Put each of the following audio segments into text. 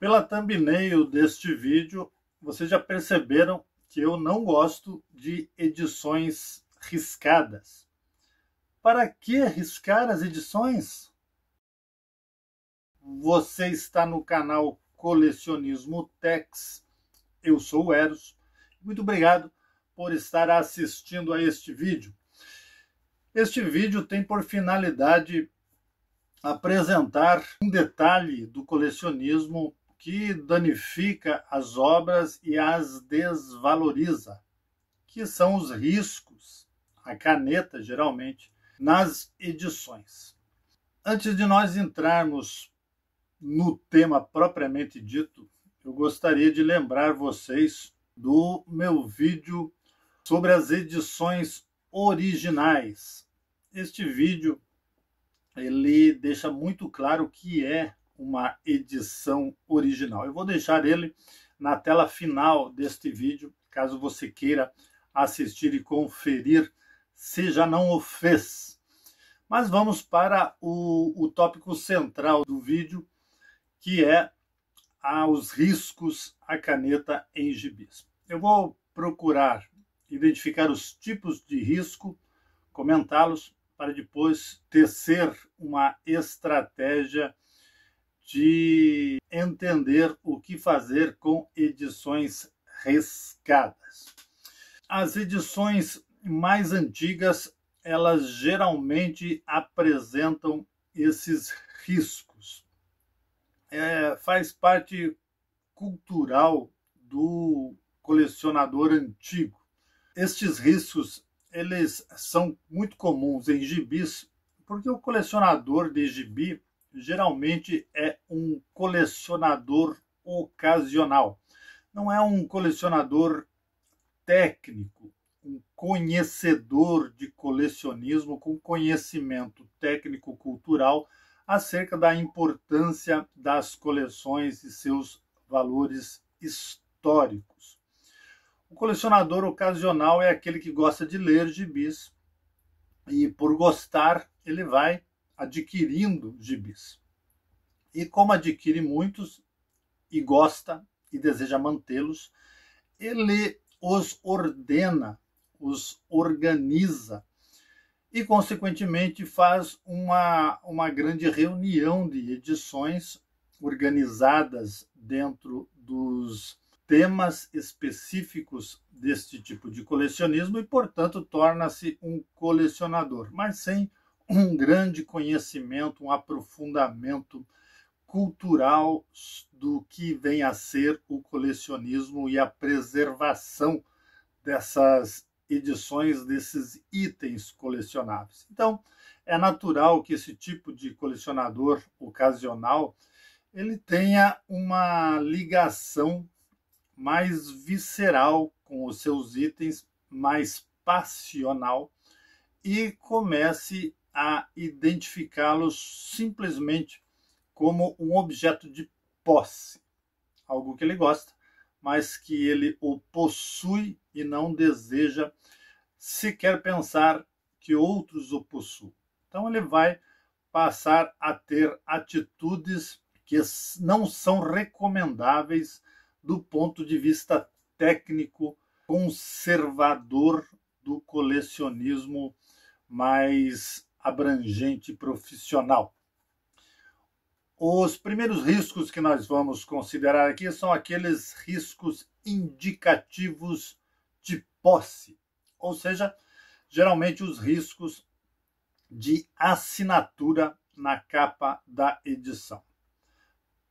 Pela thumbnail deste vídeo, vocês já perceberam que eu não gosto de edições riscadas. Para que riscar as edições? Você está no canal Colecionismo Tex. Eu sou o Eros. Muito obrigado por estar assistindo a este vídeo. Este vídeo tem por finalidade apresentar um detalhe do colecionismo que danifica as obras e as desvaloriza, que são os riscos, a caneta geralmente, nas edições. Antes de nós entrarmos no tema propriamente dito, eu gostaria de lembrar vocês do meu vídeo sobre as edições originais. Este vídeo ele deixa muito claro o que é uma edição original. Eu vou deixar ele na tela final deste vídeo, caso você queira assistir e conferir, se já não o fez. Mas vamos para o tópico central do vídeo, que é os riscos à caneta em gibis. Eu vou procurar identificar os tipos de risco, comentá-los, para depois tecer uma estratégia de entender o que fazer com edições riscadas. As edições mais antigas, elas geralmente apresentam esses riscos. Faz parte cultural do colecionador antigo. Estes riscos eles são muito comuns em gibis, porque o colecionador de gibi geralmente é um colecionador ocasional. Não é um colecionador técnico, um conhecedor de colecionismo com conhecimento técnico-cultural acerca da importância das coleções e seus valores históricos. O colecionador ocasional é aquele que gosta de ler gibis e, por gostar, ele vai adquirindo gibis. E como adquire muitos e gosta e deseja mantê-los, ele os ordena, os organiza e, consequentemente, faz uma grande reunião de edições organizadas dentro dos temas específicos deste tipo de colecionismo e, portanto, torna-se um colecionador, mas sem um grande conhecimento, um aprofundamento cultural do que vem a ser o colecionismo e a preservação dessas edições, desses itens colecionáveis. Então, é natural que esse tipo de colecionador ocasional ele tenha uma ligação mais visceral com os seus itens, mais passional, e comece a identificá-los simplesmente como um objeto de posse, algo que ele gosta, mas que ele o possui e não deseja sequer pensar que outros o possuem. Então ele vai passar a ter atitudes que não são recomendáveis do ponto de vista técnico conservador do colecionismo mais abrangente e profissional. Os primeiros riscos que nós vamos considerar aqui são aqueles riscos indicativos de posse, ou seja, geralmente os riscos de assinatura na capa da edição.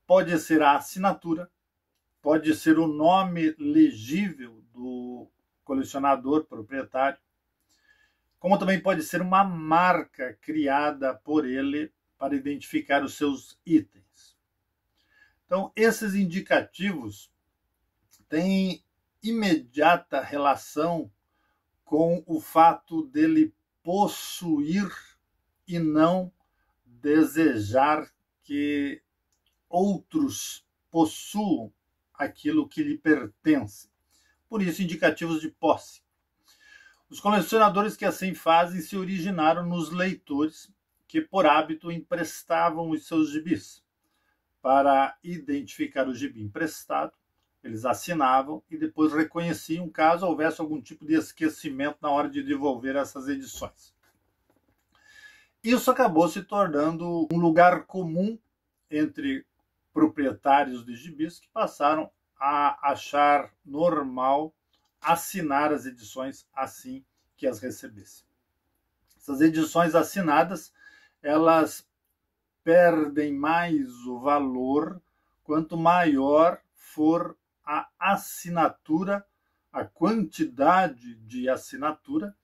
Pode ser a assinatura, pode ser o nome legível do colecionador proprietário, como também pode ser uma marca criada por ele para identificar os seus itens. Então, esses indicativos têm imediata relação com o fato dele possuir e não desejar que outros possuam aquilo que lhe pertence. Por isso, indicativos de posse. Os colecionadores que assim fazem se originaram nos leitores que, por hábito, emprestavam os seus gibis. para identificar o gibi emprestado. Eles assinavam e depois reconheciam caso houvesse algum tipo de esquecimento na hora de devolver essas edições. Isso acabou se tornando um lugar comum entre proprietários de gibis que passaram a achar normal assinar as edições assim que as recebessem. Essas edições assinadas, elas perdem mais o valor quanto maior for a assinatura, a quantidade de assinatura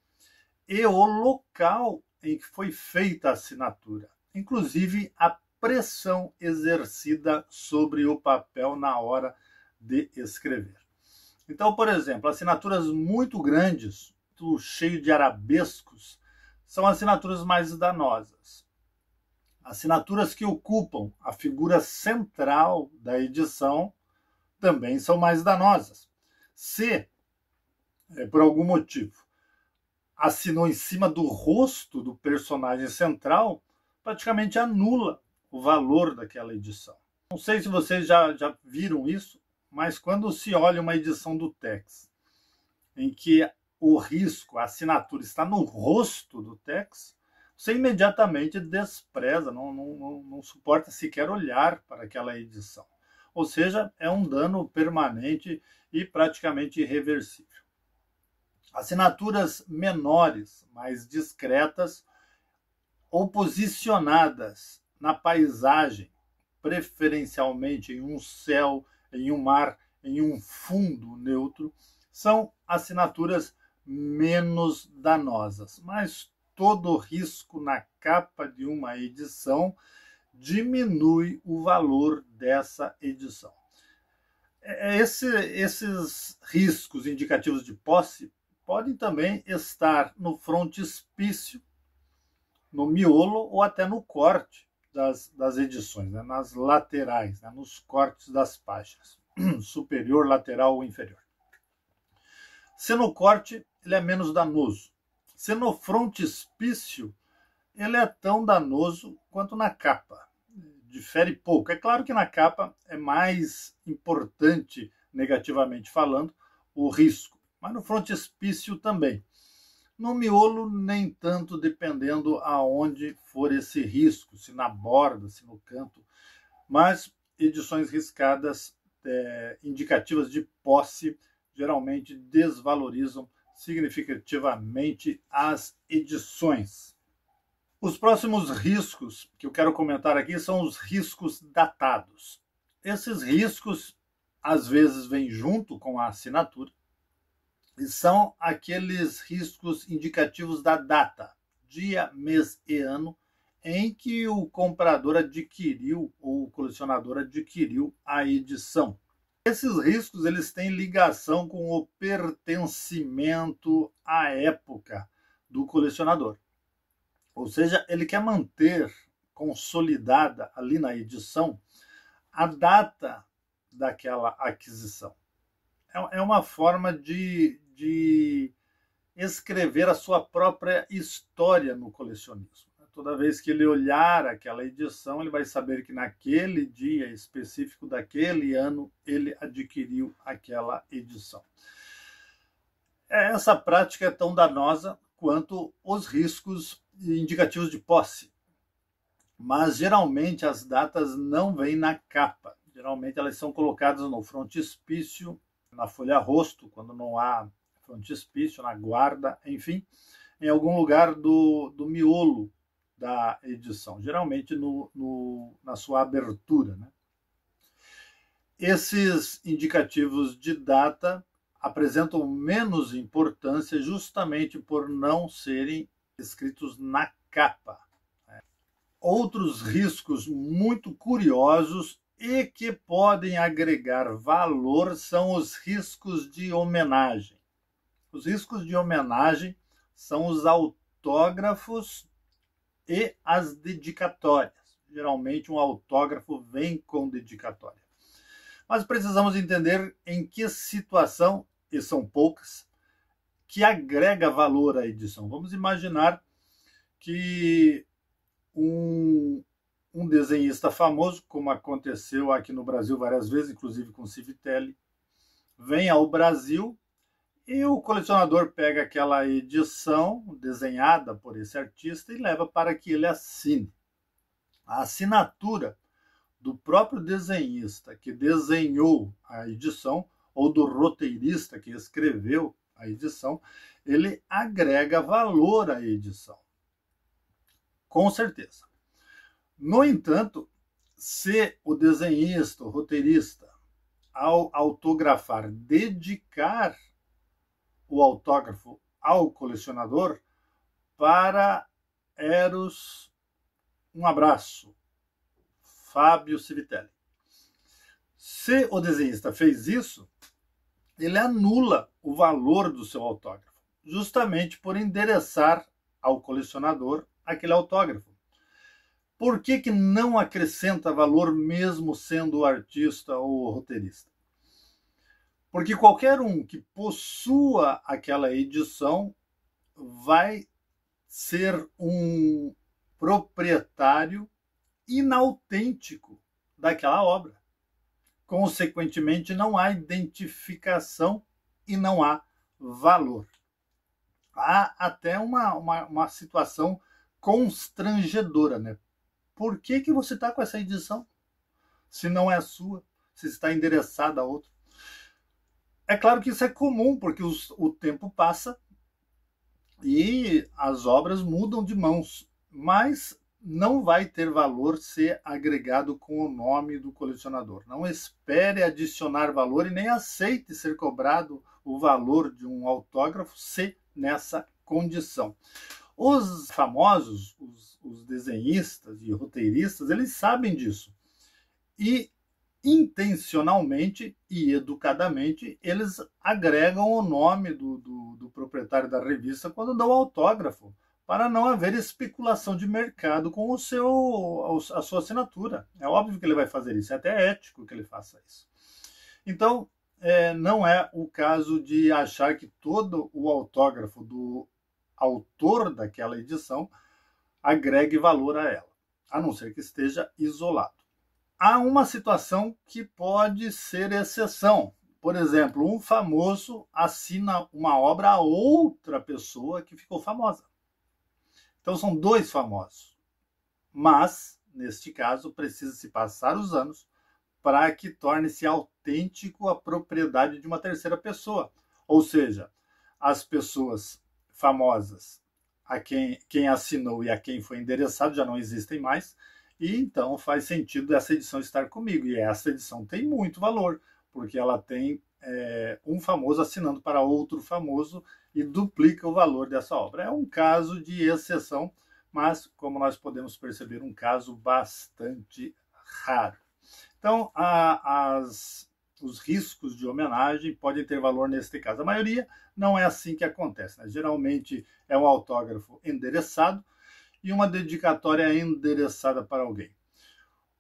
e o local em que foi feita a assinatura, inclusive a pressão exercida sobre o papel na hora de escrever. Então, por exemplo, assinaturas muito grandes, cheio de arabescos, são assinaturas mais danosas. Assinaturas que ocupam a figura central da edição também são mais danosas. Se, por algum motivo, assinou em cima do rosto do personagem central, praticamente anula o valor daquela edição. Não sei se vocês já viram isso, mas quando se olha uma edição do Tex, em que o risco, a assinatura está no rosto do Tex, você imediatamente despreza, não suporta sequer olhar para aquela edição. Ou seja, é um dano permanente e praticamente irreversível. Assinaturas menores, mais discretas ou posicionadas na paisagem, preferencialmente em um céu, em um mar, em um fundo neutro, são assinaturas menos danosas, mas todo risco na capa de uma edição diminui o valor dessa edição. Esses riscos indicativos de posse podem também estar no frontispício, no miolo ou até no corte das edições, né? Nas laterais, né? Nos cortes das páginas, superior, lateral ou inferior. Se no corte, ele é menos danoso. Se no frontispício, ele é tão danoso quanto na capa. Difere pouco. É claro que na capa é mais importante, negativamente falando, o risco, mas no frontispício também. No miolo, nem tanto, dependendo aonde for esse risco, se na borda, se no canto. Mas edições riscadas, indicativas de posse, geralmente desvalorizam significativamente as edições. Os próximos riscos que eu quero comentar aqui são os riscos datados. Esses riscos, às vezes, vêm junto com a assinatura e são aqueles riscos indicativos da data, dia, mês e ano, em que o comprador adquiriu ou o colecionador adquiriu a edição. Esses riscos eles têm ligação com o pertencimento à época do colecionador. Ou seja, ele quer manter consolidada ali na edição a data daquela aquisição. É uma forma de escrever a sua própria história no colecionismo. Toda vez que ele olhar aquela edição, ele vai saber que naquele dia específico daquele ano ele adquiriu aquela edição. Essa prática é tão danosa quanto os riscos indicativos de posse. Mas geralmente as datas não vêm na capa. Geralmente elas são colocadas no frontispício, na folha rosto, quando não há frontispício, na guarda, enfim, em algum lugar do miolo da edição, geralmente na sua abertura, né? Esses indicativos de data apresentam menos importância justamente por não serem escritos na capa. Outros riscos muito curiosos e que podem agregar valor são os riscos de homenagem. Os riscos de homenagem são os autógrafos e as dedicatórias. Geralmente um autógrafo vem com dedicatória. Mas precisamos entender em que situação, e são poucas, que agrega valor à edição. Vamos imaginar que um um desenhista famoso, como aconteceu aqui no Brasil várias vezes, inclusive com Civitelli, vem ao Brasil e o colecionador pega aquela edição desenhada por esse artista e leva para que ele assine. A assinatura do próprio desenhista que desenhou a edição ou do roteirista que escreveu a edição, ele agrega valor à edição. Com certeza. No entanto, se o desenhista, o roteirista, ao autografar, dedicar o autógrafo ao colecionador, para Eros, um abraço, Fábio Civitelli. Se o desenhista fez isso, ele anula o valor do seu autógrafo, justamente por endereçar ao colecionador aquele autógrafo. Por que que não acrescenta valor mesmo sendo o artista ou o roteirista? Porque qualquer um que possua aquela edição vai ser um proprietário inautêntico daquela obra. Consequentemente, não há identificação e não há valor. Há até uma situação constrangedora, né? Por que que você está com essa edição? Se não é sua, se está endereçada a outro. É claro que isso é comum, porque o tempo passa e as obras mudam de mãos, mas não vai ter valor ser agregado com o nome do colecionador. Não espere adicionar valor e nem aceite ser cobrado o valor de um autógrafo se nessa condição. Os famosos, os desenhistas e roteiristas, eles sabem disso. E intencionalmente e educadamente, eles agregam o nome do proprietário da revista quando dão autógrafo, para não haver especulação de mercado com a sua assinatura. É óbvio que ele vai fazer isso, é até ético que ele faça isso. Então, não é o caso de achar que todo o autógrafo do autor daquela edição agregue valor a ela, a não ser que esteja isolado. Há uma situação que pode ser exceção. Por exemplo, um famoso assina uma obra a outra pessoa que ficou famosa. Então são dois famosos. Mas, neste caso, precisa-se passar os anos para que torne-se autêntico a propriedade de uma terceira pessoa. Ou seja, as pessoas famosas, a quem assinou e a quem foi endereçado já não existem mais, e então faz sentido essa edição estar comigo. E essa edição tem muito valor, porque ela tem um famoso assinando para outro famoso e duplica o valor dessa obra. É um caso de exceção, mas, como nós podemos perceber, um caso bastante raro. Então, os riscos de homenagem podem ter valor neste caso. A maioria não é assim que acontece, né? Geralmente é um autógrafo endereçado e uma dedicatória endereçada para alguém.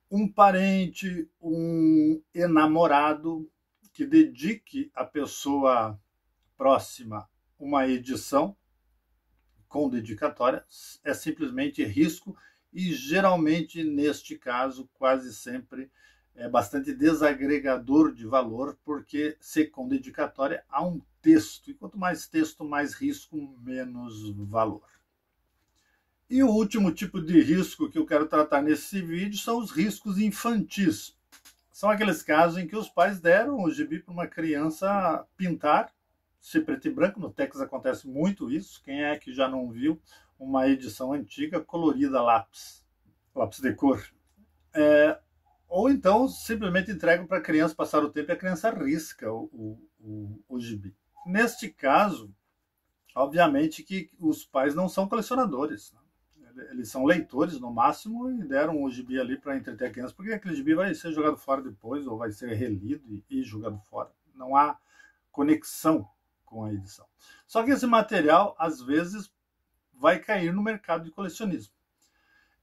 Um parente, um enamorado que dedique à pessoa próxima uma edição com dedicatória é simplesmente risco e geralmente, neste caso, quase sempre é bastante desagregador de valor, porque se com dedicatória há um texto, e quanto mais texto, mais risco, menos valor. E o último tipo de risco que eu quero tratar nesse vídeo são os riscos infantis. São aqueles casos em que os pais deram o gibi para uma criança pintar, se preto e branco. No Texas acontece muito isso. Quem é que já não viu uma edição antiga colorida lápis de cor? Ou então simplesmente entregam para a criança passar o tempo e a criança risca o gibi. Neste caso, obviamente que os pais não são colecionadores, né? Eles são leitores no máximo e deram o gibi ali para entreter a criança, porque aquele gibi vai ser jogado fora depois ou vai ser relido e jogado fora. Não há conexão com a edição. Só que esse material, às vezes, vai cair no mercado de colecionismo.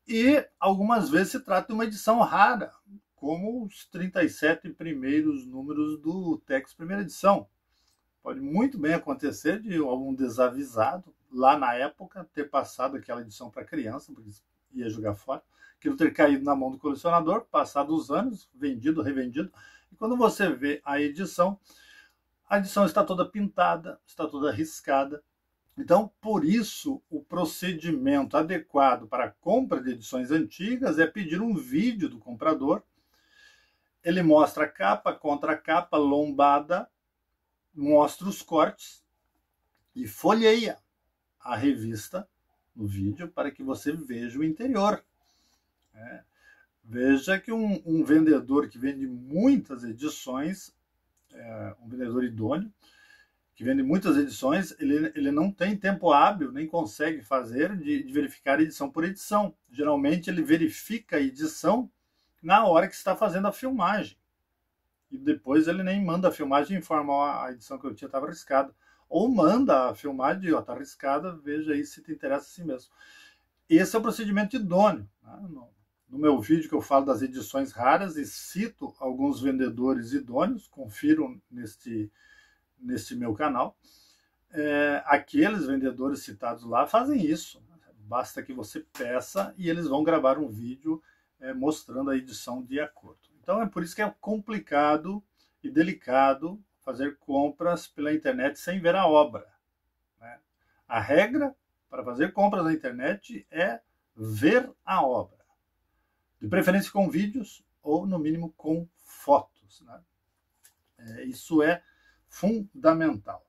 E algumas vezes se trata de uma edição rara, como os 37 primeiros números do Tex primeira edição. Pode muito bem acontecer de algum desavisado, lá na época, ter passado aquela edição para criança, porque ia jogar fora. Aquilo ter caído na mão do colecionador, passados os anos, vendido, revendido. E quando você vê a edição está toda pintada, está toda riscada. Então, por isso, o procedimento adequado para a compra de edições antigas é pedir um vídeo do comprador. Ele mostra a capa, contracapa, lombada, mostra os cortes e folheia a revista no vídeo para que você veja o interior. Veja que um vendedor que vende muitas edições, um vendedor idôneo, que vende muitas edições, ele não tem tempo hábil, nem consegue fazer de verificar edição por edição. Geralmente ele verifica a edição na hora que está fazendo a filmagem. E depois ele nem manda a filmagem e informa a edição que eu tinha estava arriscada. Ou manda a filmagem, está arriscada, veja aí se te interessa assim mesmo. Esse é o procedimento idôneo. No meu vídeo que eu falo das edições raras e cito alguns vendedores idôneos, confiram neste meu canal. Aqueles vendedores citados lá fazem isso. Basta que você peça e eles vão gravar um vídeo mostrando a edição de acordo. Então é por isso que é complicado e delicado fazer compras pela internet sem ver a obra. A regra para fazer compras na internet é ver a obra. De preferência com vídeos ou, no mínimo, com fotos. Isso é fundamental.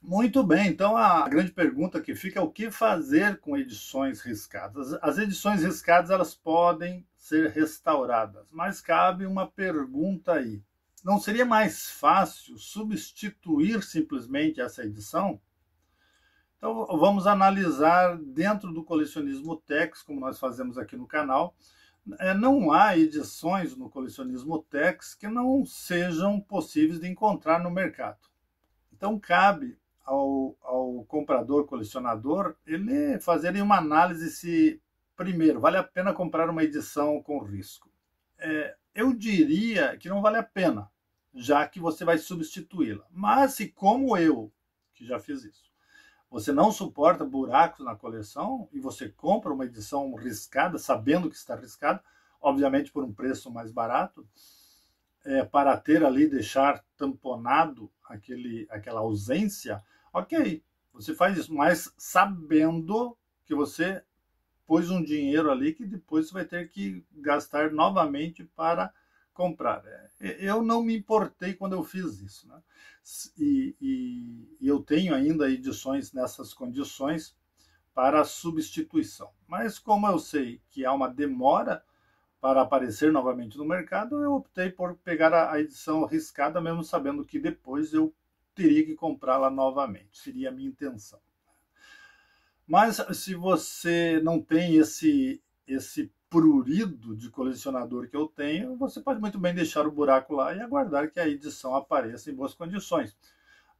Muito bem, então a grande pergunta que fica é o que fazer com edições riscadas. As edições riscadas elas podem ser restauradas, mas cabe uma pergunta aí. Não seria mais fácil substituir simplesmente essa edição? Então vamos analisar dentro do colecionismo Tex, como nós fazemos aqui no canal. Não há edições no colecionismo Tex que não sejam possíveis de encontrar no mercado. Então cabe ao comprador, colecionador, ele fazer uma análise se, primeiro, vale a pena comprar uma edição com risco. Eu diria que não vale a pena, já que você vai substituí-la. Mas se, como eu, que já fiz isso, você não suporta buracos na coleção e você compra uma edição riscada, sabendo que está riscada, obviamente por um preço mais barato, para ter ali, deixar tamponado aquela ausência, ok, você faz isso, mas sabendo que você pôs um dinheiro ali que depois você vai ter que gastar novamente para comprar. Eu não me importei quando eu fiz isso, e eu tenho ainda edições nessas condições para substituição. Mas como eu sei que há uma demora para aparecer novamente no mercado, eu optei por pegar a edição riscada, mesmo sabendo que depois eu teria que comprá-la novamente. Seria a minha intenção. Mas se você não tem esse prurido de colecionador que eu tenho, você pode muito bem deixar o buraco lá e aguardar que a edição apareça em boas condições.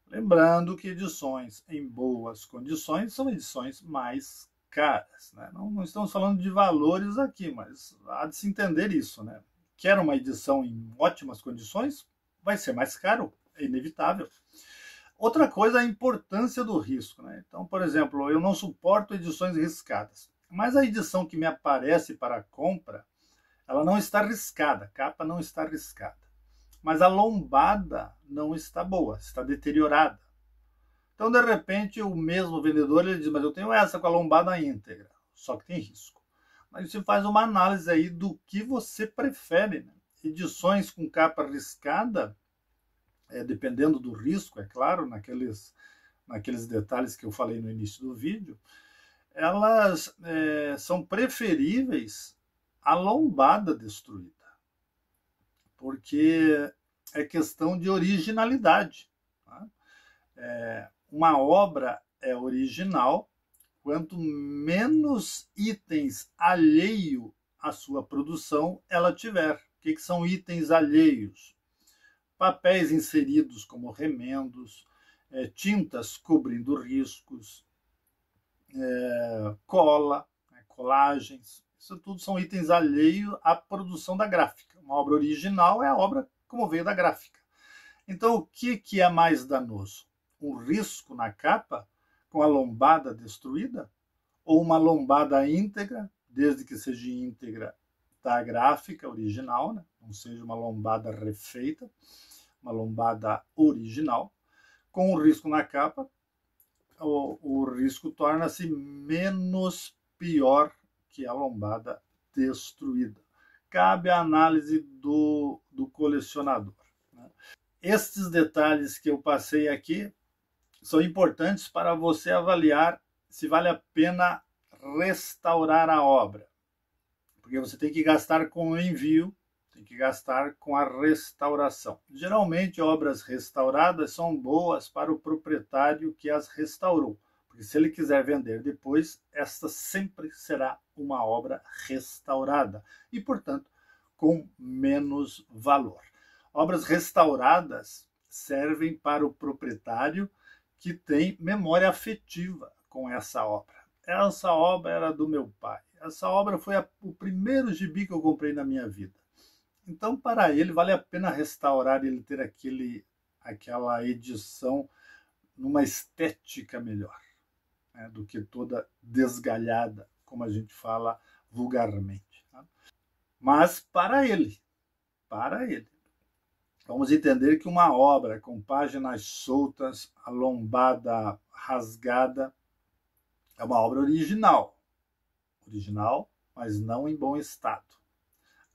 Lembrando que edições em boas condições são edições mais caras. Não estamos falando de valores aqui, mas há de se entender isso. Quer uma edição em ótimas condições, vai ser mais caro, é inevitável. Outra coisa é a importância do risco. Então, por exemplo, eu não suporto edições riscadas, mas a edição que me aparece para a compra, ela não está riscada, a capa não está riscada. Mas a lombada não está boa, está deteriorada. Então, de repente, o mesmo vendedor ele diz, mas eu tenho essa com a lombada íntegra, só que tem risco. Mas você faz uma análise aí do que você prefere. Edições com capa riscada, dependendo do risco, é claro, naqueles detalhes que eu falei no início do vídeo, elas são preferíveis à lombada destruída, porque é questão de originalidade. Uma obra é original quanto menos itens alheio à sua produção ela tiver. O que são itens alheios? Papéis inseridos como remendos, tintas cobrindo riscos, cola, colagens. Isso tudo são itens alheios à produção da gráfica. Uma obra original é a obra como veio da gráfica. Então, o que é mais danoso? Um risco na capa com a lombada destruída? Ou uma lombada íntegra, desde que seja íntegra da gráfica original, né? Não seja uma lombada refeita, uma lombada original. Com o risco na capa, o risco torna-se menos pior que a lombada destruída. Cabe a análise do colecionador, né? Estes detalhes que eu passei aqui são importantes para você avaliar se vale a pena restaurar a obra. Porque você tem que gastar com o envio, tem que gastar com a restauração. Geralmente, obras restauradas são boas para o proprietário que as restaurou, porque se ele quiser vender depois, esta sempre será uma obra restaurada e, portanto, com menos valor. Obras restauradas servem para o proprietário que tem memória afetiva com essa obra. Essa obra era do meu pai. Essa obra foi o primeiro gibi que eu comprei na minha vida. Então, para ele, vale a pena restaurar e ele ter aquela edição numa estética melhor, né, do que toda desgalhada, como a gente fala vulgarmente. Tá? Mas para ele, vamos entender que uma obra com páginas soltas, a lombada rasgada, é uma obra original, mas não em bom estado.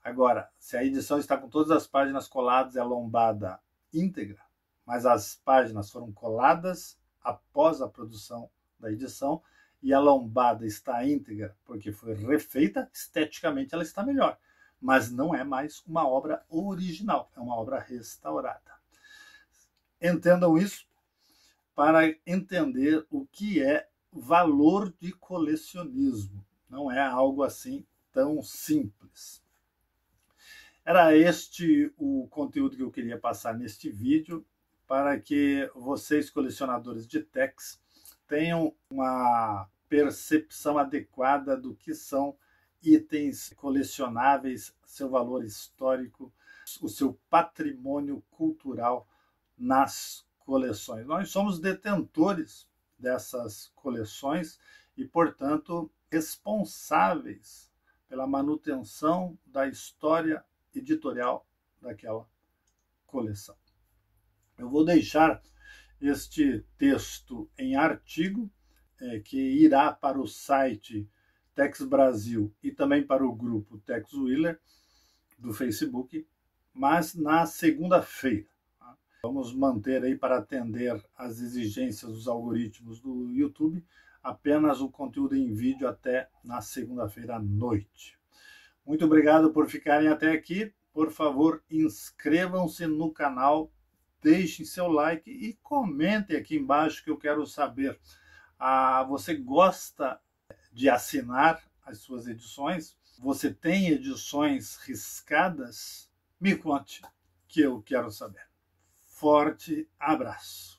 Agora, se a edição está com todas as páginas coladas e a lombada íntegra, mas as páginas foram coladas após a produção da edição e a lombada está íntegra porque foi refeita, esteticamente ela está melhor, mas não é mais uma obra original, é uma obra restaurada. Entendam isso para entender o que é valor de colecionismo. Não é algo assim tão simples. Era este o conteúdo que eu queria passar neste vídeo, para que vocês, colecionadores de techs, tenham uma percepção adequada do que são itens colecionáveis, seu valor histórico, o seu patrimônio cultural nas coleções. Nós somos detentores dessas coleções e, portanto, responsáveis pela manutenção da história editorial daquela coleção. Eu vou deixar este texto em artigo, que irá para o site Tex Brasil e também para o grupo Tex Willer do Facebook, mas na segunda-feira. Vamos manter aí, para atender às exigências dos algoritmos do YouTube, apenas o conteúdo em vídeo até na segunda-feira à noite. Muito obrigado por ficarem até aqui. Por favor, inscrevam-se no canal, deixem seu like e comentem aqui embaixo que eu quero saber. Você gosta de assinar as suas edições? Você tem edições riscadas? Me conte, que eu quero saber. Forte abraço!